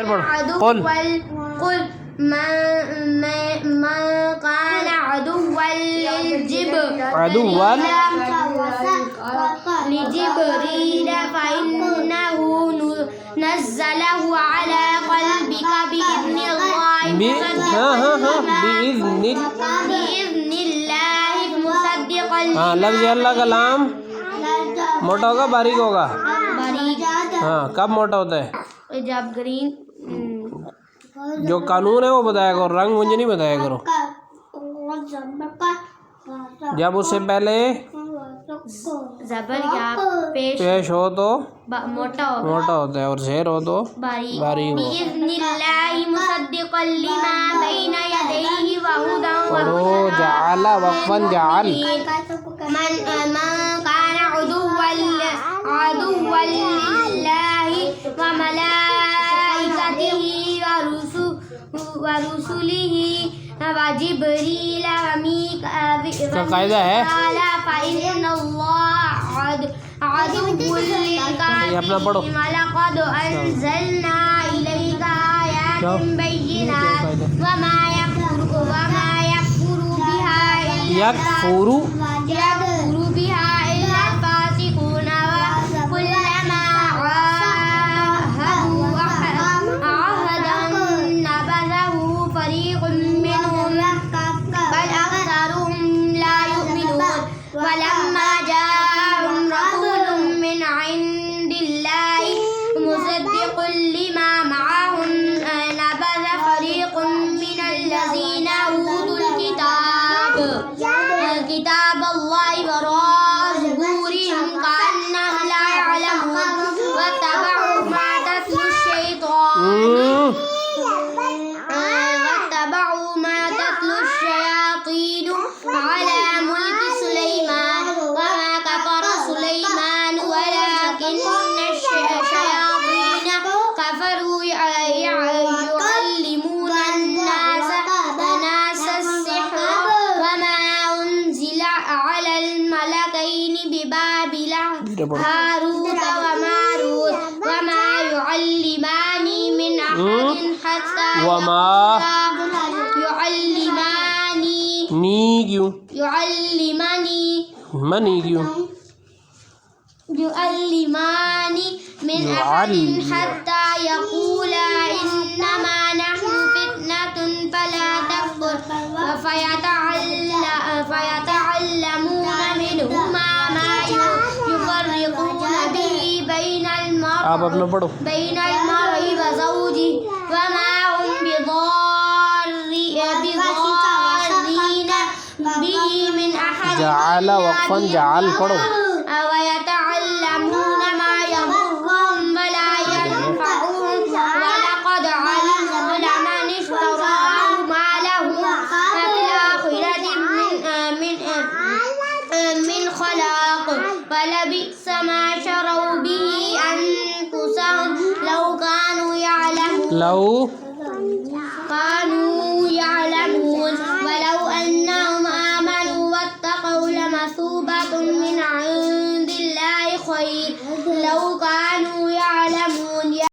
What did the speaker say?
पढ़ो कुल قل ما كان عدوا لجبريل فإنه نزله على قلبك بإذن الله بإذن الله مصدقا लफ्ज़ अल्लाह का लाम मोटा होगा बारीक होगा? बारीक। हाँ, कब मोटा होता है? जब ग्रीन जो कानून है वो बताया करो, रंग मुझे नहीं बताया करो। जब उससे पहले जबर या पेश हो तो मोटा होता है और शेर हो तो बारीक। बारीक मुसद्दिक़न लिमा बैना यदैहि व हुदन पढ़ो जाला वक्फन जाल मन कान अदुव्वन लिल्लाहि व मलाइकतिहि व रुसुलिहि व जिब्रील व मीकाईल का कायदा है अपना पढ़ो। लक़द अंज़लना इलैका आयातिन बैयिनात वमा यकफुरु बिहा इल्ला फ़ासिक़ून कुल्लमा आहादु अहदन नबज़हु फ़रीक़ुम मिनहुम बल अक्सरुहुम ला युमिनून वलम्मा जाअहुम रसूलुम मिन इंदिल्लाहि मुसद्दिक़ुन लिमा मअहुम नबज़ फ़रीक़ुम मिनल्लज़ीना ऊतुल किताब अल्लाहि वराअ ज़ुहूरिहिम कअन्नहुम ला यअलमून वत्तबअू मा तत्लु الشياطين على ملك سليمان وما كفر سليمان ولكن الشياطين كفروا يعلمون الناس السحر وما أنزل على الملكين ببابل هاروت وماروت وما يعلمان من أحد حتى يعلماني من أحد حتى يقولا إنما نحن فتنة فلا تكفر فيتعلمون منهما ما يفرقون به بين المرء وزوجه وما هم بضارين به من أحد جعل وقفا جعل पढ़ो ويتعلمون ما يضرهم ولا ينفعهم ولقد علموا لمن اشتراه ما له في الآخرة من خلاق ولبئس ما شروا به أنفسهم لو كانوا يعلمون